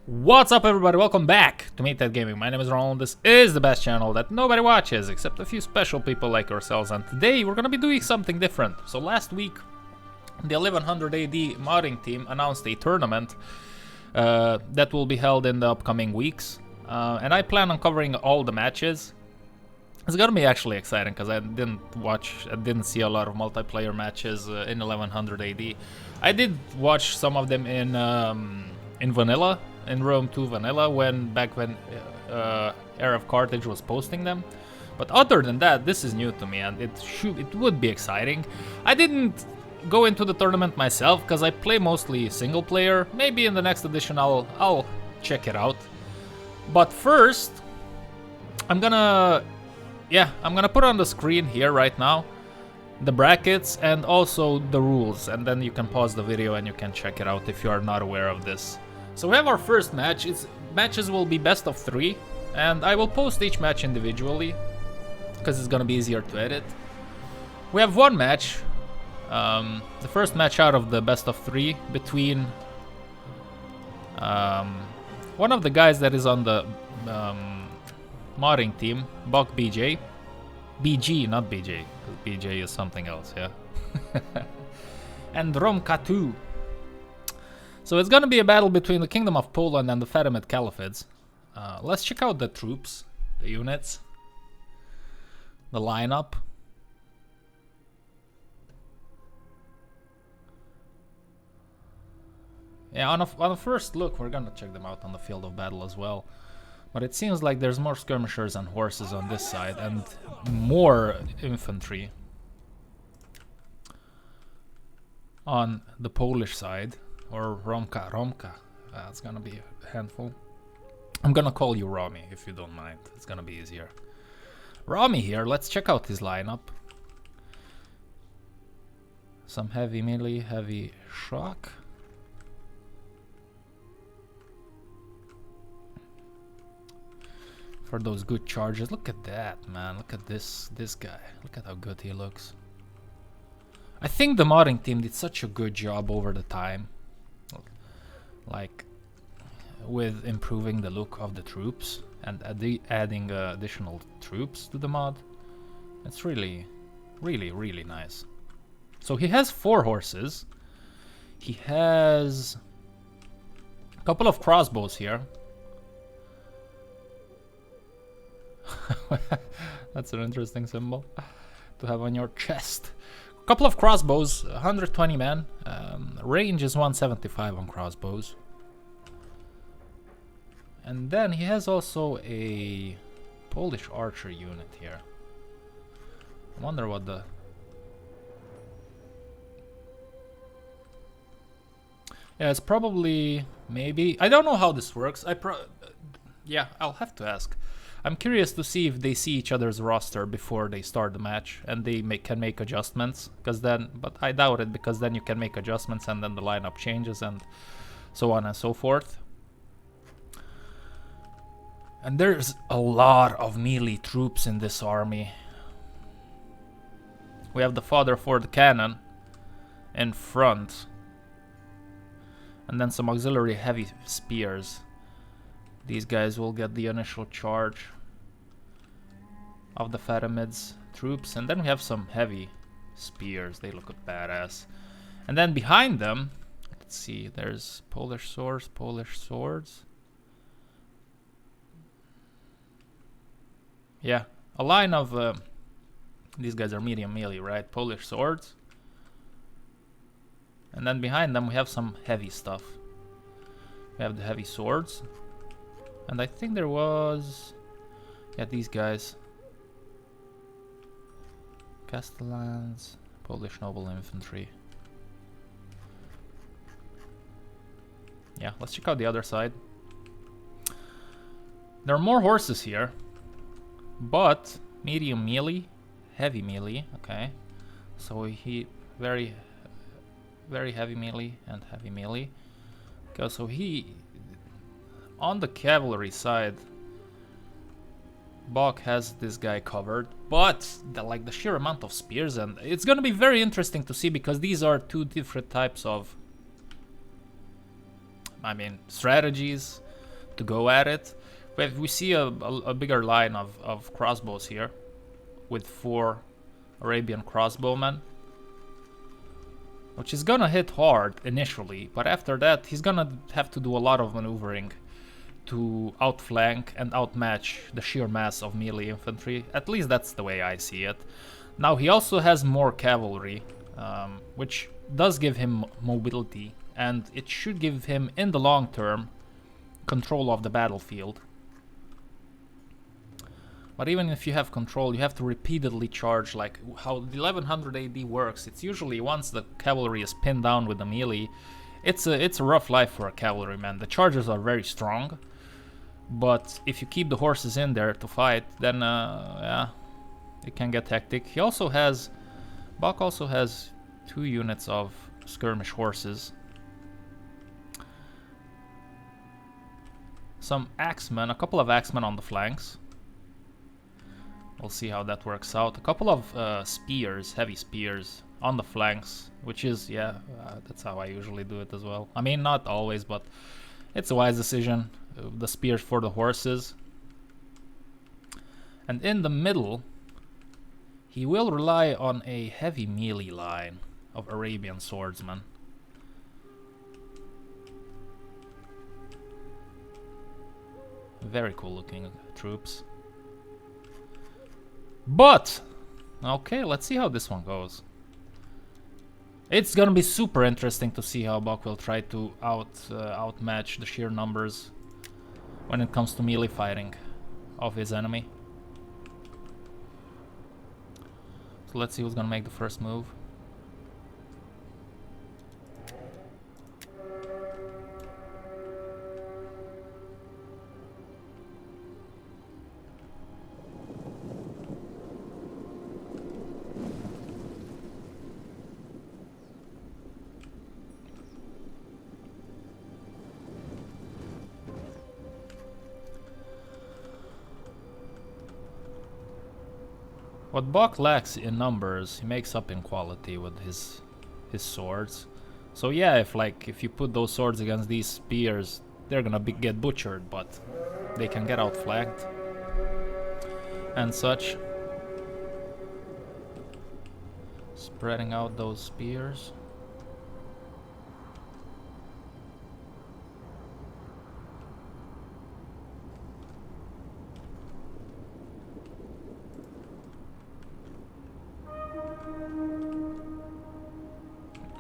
What's up, everybody? Welcome back to Meathead Gaming. My name is Ronald. This is the best channel that nobody watches except a few special people like yourselves, and today we're gonna be doing something different. So last week the 1100 AD modding team announced a tournament that will be held in the upcoming weeks, and I plan on covering all the matches. It's gonna be actually exciting because I didn't see a lot of multiplayer matches in 1100 AD. I did watch some of them in vanilla, in Rome 2 vanilla, back when Era of Carthage was posting them. But other than that, this is new to me, and it would be exciting. I didn't go into the tournament myself because I play mostly single player. Maybe in the next edition I'll check it out. But first, I'm gonna put on the screen here right now the brackets and also the rules, and then you can pause the video and you can check it out if you are not aware of this. So we have our first match. Matches will be best of 3, and I will post each match individually because it's gonna be easier to edit. We have one match, the first match out of the best of 3 between one of the guys that is on the modding team, Bokbg, BG, not BJ, because BJ is something else, yeah. And Romkatu. So it's gonna be a battle between the Kingdom of Poland and the Fatimid Calaphates. Let's check out the troops, the units, the lineup. Yeah, on a first look, we're gonna check them out on the field of battle as well. But it seems like there's more skirmishers and horses on this side and more infantry on the Polish side. Or Romka. It's gonna be a handful. I'm gonna call you Romy if you don't mind. It's gonna be easier. Romy here, let's check out his lineup. Some heavy melee, heavy shock. For those good charges. Look at that, man. Look at this guy. Look at how good he looks. I think the modding team did such a good job over the time, like with improving the look of the troops and adding additional troops to the mod. It's really nice. So he has 4 horses. He has a couple of crossbows here. That's an interesting symbol to have on your chest. Couple of crossbows, 120 men. Range is 175 on crossbows. And then he has also a Polish archer unit here. I wonder what the... Yeah, it's probably... maybe... I don't know how this works. Yeah, I'll have to ask. I'm curious to see if they see each other's roster before they start the match and they can make adjustments, but I doubt it, because then you can make adjustments and then the lineup changes and so on and so forth. And there's a lot of melee troops in this army. We have the fodder for the cannon in front, and then some auxiliary heavy spears. These guys will get the initial charge of the Fatimid's troops, and then we have some heavy spears. They look badass. And then behind them, let's see, there's Polish swords. Yeah, a line of these guys are medium melee, right? Polish swords. And then behind them we have some heavy stuff. We have the heavy swords. And I think there was... yeah, these guys. Castellans, Polish noble infantry. Yeah, let's check out the other side. There are more horses here, but medium melee, heavy melee, okay. So he very heavy melee and heavy melee. Okay, so he... on the cavalry side, Bok has this guy covered, but the sheer amount of spears, and it's gonna be very interesting to see, because these are 2 different types of, strategies. to go at it. But we see a bigger line of crossbows here with 4 Arabian crossbowmen, which is gonna hit hard initially, but after that he's gonna have to do a lot of maneuvering to outflank and outmatch the sheer mass of melee infantry. At least that's the way I see it. Now he also has more cavalry, which does give him mobility, and it should give him in the long term control of the battlefield. But even if you have control, you have to repeatedly charge, like how the 1100 AD works. It's usually once the cavalry is pinned down with the melee, it's a rough life for a cavalryman. The charges are very strong, but if you keep the horses in there to fight, then yeah, it can get hectic. He also has, Bok also has 2 units of skirmish horses. Some axemen, a couple of axemen on the flanks. We'll see how that works out. A couple of spears, heavy spears on the flanks, which is, yeah, that's how I usually do it as well. I mean, not always, but it's a wise decision. The spears for the horses. And in the middle, he will rely on a heavy melee line of Arabian swordsmen. Very cool looking troops. But, okay, let's see how this one goes. It's gonna be super interesting to see how Bok will try to outmatch the sheer numbers when it comes to melee fighting of his enemy. So let's see who's gonna make the first move. What Bok lacks in numbers, he makes up in quality with his swords. So yeah, if you put those swords against these spears, they're gonna get butchered, but they can get outflanked and such. Spreading out those spears.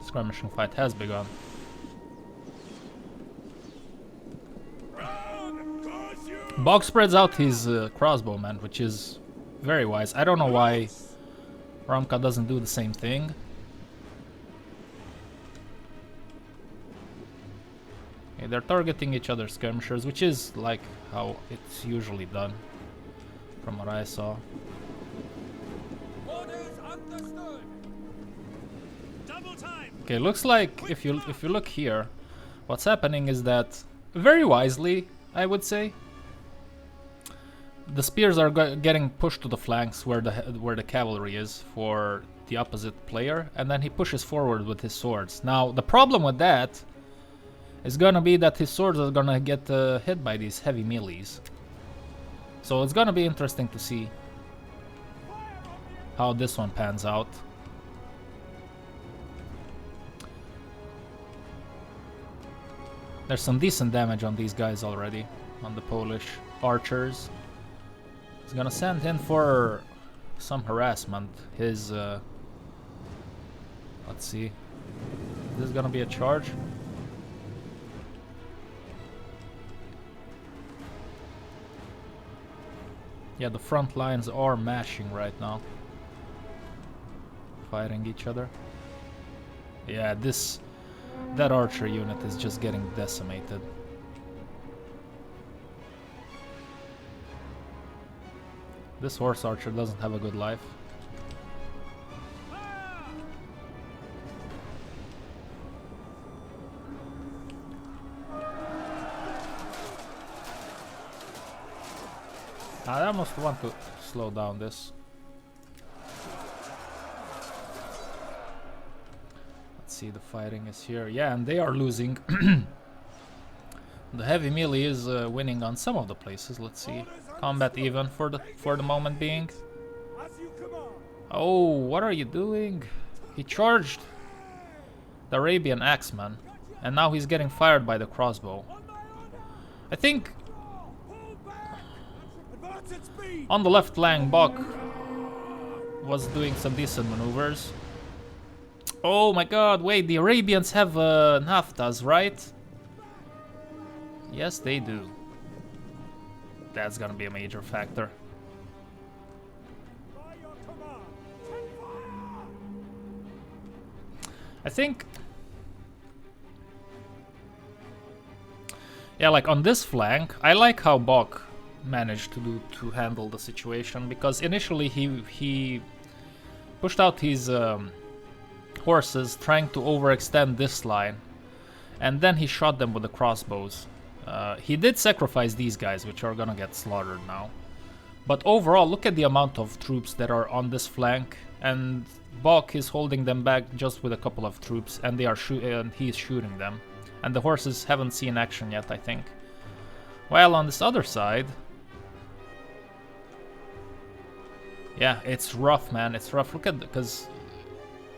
Skirmishing fight has begun. Bok spreads out his crossbowman, which is very wise. I don't know why Ramka doesn't do the same thing. Okay, they're targeting each other's skirmishers, which is like how it's usually done, from what I saw. Okay, looks like if you look here, what's happening is that very wisely, I would say, the spears are getting pushed to the flanks where the cavalry is for the opposite player, and then he pushes forward with his swords. Now the problem with that is gonna be that his swords are gonna get hit by these heavy melees. So it's gonna be interesting to see how this one pans out. There's some decent damage on these guys already, on the Polish archers. He's gonna send in for some harassment. His, let's see. Is this gonna be a charge? Yeah, the front lines are mashing right now. Fighting each other. Yeah, that archer unit is just getting decimated. This horse archer doesn't have a good life. I almost want to slow down this. Let's see, the fighting is here. Yeah, and they are losing. The heavy melee is winning on some of the places. Let's see. Combat even for the moment being. Oh, what are you doing? He charged the Arabian Axeman, and now he's getting fired by the crossbow. I think on the left flank, Bok was doing some decent maneuvers. Oh my god, wait, the Arabians have naftas, right? Yes, they do. That's gonna be a major factor. I think... yeah, like on this flank, I like how Bok managed to handle the situation, because initially he pushed out his horses trying to overextend this line, and then he shot them with the crossbows. He did sacrifice these guys, which are gonna get slaughtered now. But overall, look at the amount of troops that are on this flank, and Bok is holding them back just with a couple of troops, and he's shooting them. And the horses haven't seen action yet, I think. While on this other side... yeah, it's rough, man. It's rough. Look at... because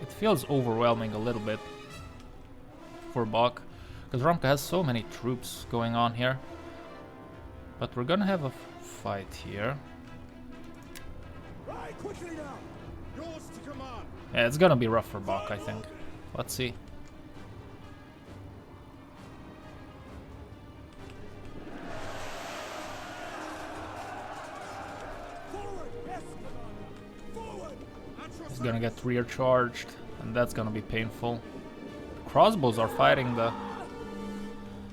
it feels overwhelming a little bit for Bok. Because Romka has so many troops going on here. But we're gonna have a fight here. Yeah, it's gonna be rough for Bok, I think. Let's see. He's gonna get rear charged, and that's gonna be painful. The crossbows are fighting the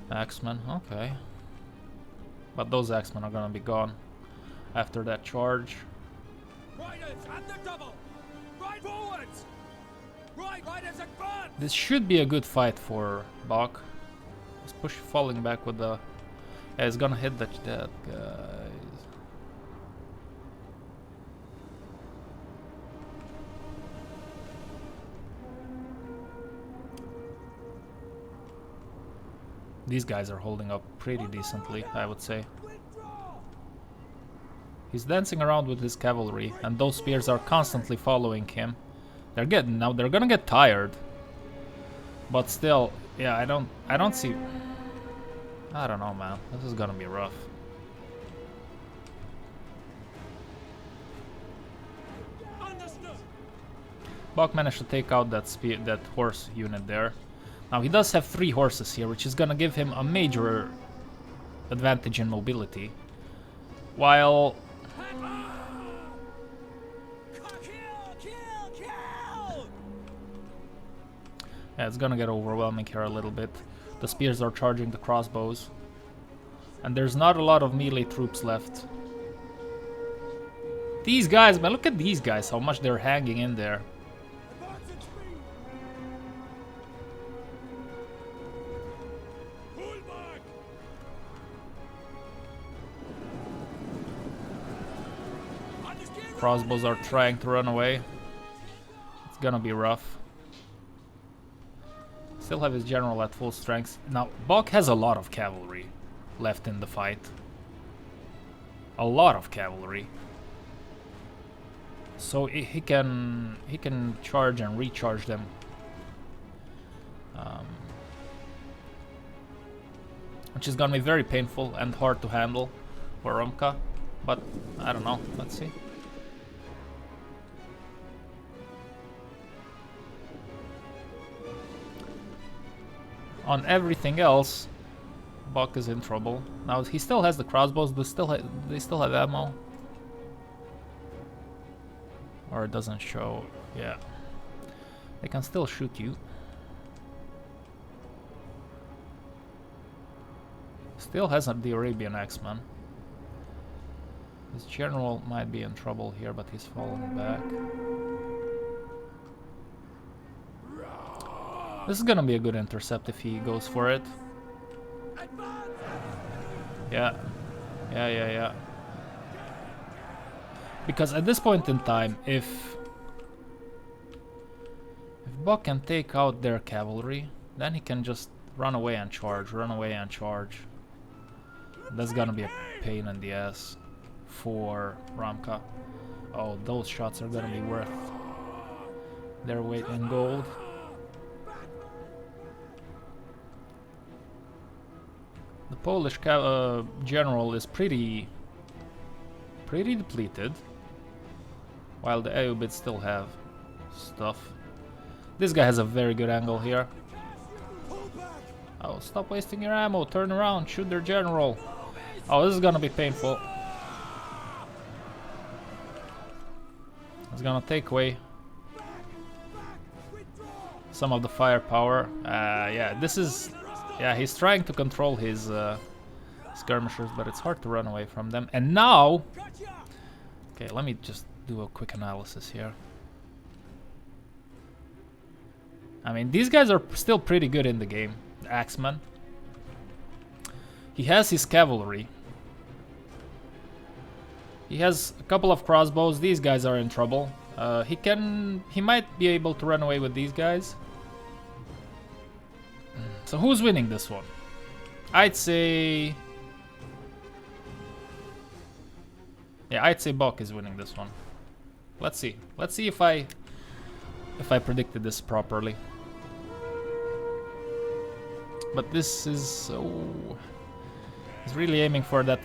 Axemen, okay. But those Axemen are gonna be gone after that charge. This should be a good fight for Bok. He's falling back with the... yeah, he's gonna hit that guys. These guys are holding up pretty decently, I would say. He's dancing around with his cavalry, and those spears are constantly following him. They're gonna get tired. But still, yeah, I don't see... I don't know, man. This is gonna be rough. Bok managed to take out that horse unit there. Now he does have 3 horses here, which is gonna give him a major advantage in mobility. While... yeah, it's gonna get overwhelming here a little bit. The spears are charging the crossbows. And there's not a lot of melee troops left. These guys, man, look at these guys, how much they're hanging in there. Crossbows are trying to run away. It's gonna be rough. Still have his general at full strength. Now, Bok has a lot of cavalry left in the fight. A lot of cavalry. So he can charge and recharge them. Which is gonna be very painful and hard to handle for Romka. But I don't know. Let's see. On everything else, Bok is in trouble. Now he still has the crossbows. They still have ammo, or it doesn't show. Yeah, they can still shoot you. Still has the Arabian Axeman. His general might be in trouble here, but he's falling back. This is gonna be a good intercept if he goes for it. Yeah. Because at this point in time, if Bok can take out their cavalry, then he can just run away and charge, That's gonna be a pain in the ass for Ramka. Oh, those shots are gonna be worth their weight in gold. The Polish general is pretty depleted, while the AOBIT still have stuff. This guy has a very good angle here. Oh, stop wasting your ammo, turn around, shoot their general. Oh, this is gonna be painful. It's gonna take away some of the firepower. Yeah, this is... Yeah, he's trying to control his skirmishers, but it's hard to run away from them. And now... Okay, let me just do a quick analysis here. I mean, these guys are still pretty good in the game. The Axeman. He has his cavalry. He has a couple of crossbows. These guys are in trouble. He might be able to run away with these guys. So who's winning this one? I'd say... Yeah, I'd say Bok is winning this one. Let's see. Let's see if I predicted this properly. But this is... Oh, he's really aiming for that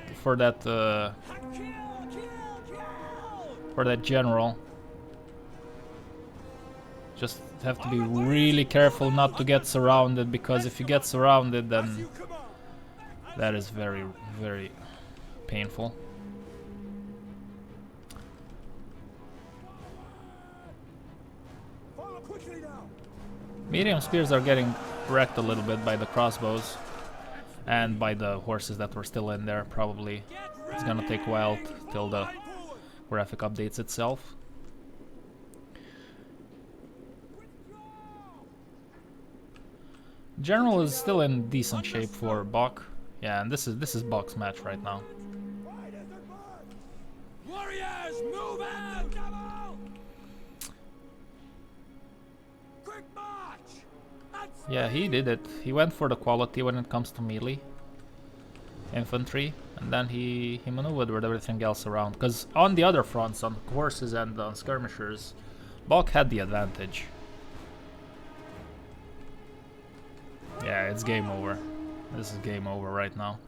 general. Just have to be really careful not to get surrounded, because if you get surrounded, then that is very, very painful. Medium spears are getting wrecked a little bit by the crossbows and by the horses that were still in there. Probably it's gonna take a while till the graphic updates itself. General is still in decent shape for Bok. Yeah, and this is Bok's match right now. Warriors, move out! Quick march! Yeah, he did it. He went for the quality when it comes to melee infantry, and then he maneuvered with everything else around. Because on the other fronts, on horses and on skirmishers, Bok had the advantage. Yeah, it's game over. This is game over right now.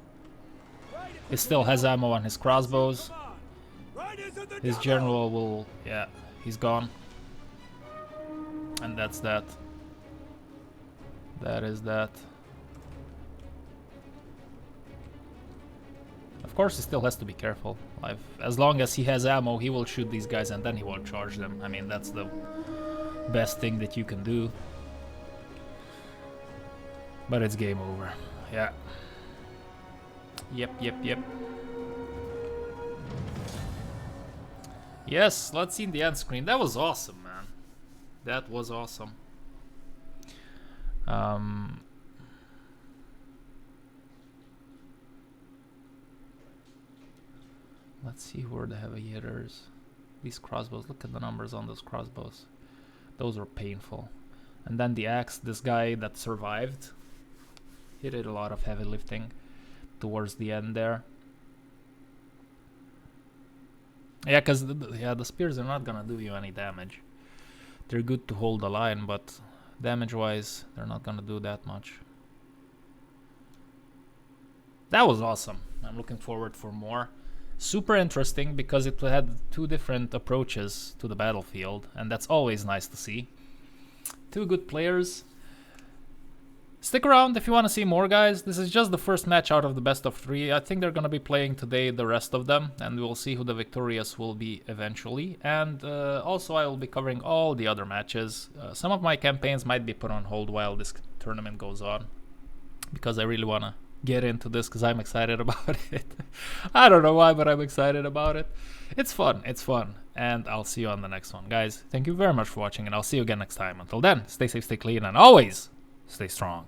He still has ammo on his crossbows. His general will... Yeah, he's gone. And that's that. That is that. Of course, he still has to be careful. As long as he has ammo, he will shoot these guys and then he won't charge them. I mean, that's the best thing that you can do. But it's game over. Yeah. Yep. Yes, let's see the end screen. That was awesome, man. That was awesome. Let's see who are the heavy hitters. These crossbows, look at the numbers on those crossbows. Those are painful. And then the axe, this guy that survived, he did a lot of heavy lifting towards the end there. Yeah, because the spears are not gonna do you any damage. They're good to hold the line, but damage-wise, they're not gonna do that much. That was awesome. I'm looking forward for more. Super interesting because it had two different approaches to the battlefield, and that's always nice to see. Two good players. Stick around if you want to see more, guys. This is just the first match out of the best of 3. I think they're going to be playing today the rest of them, and we'll see who the victorious will be eventually. And also I will be covering all the other matches. Some of my campaigns might be put on hold while this tournament goes on, because I really want to get into this because I'm excited about it. I don't know why, but I'm excited about it. It's fun, and I'll see you on the next one. Guys, thank you very much for watching, and I'll see you again next time. Until then, stay safe, stay clean, and always stay strong.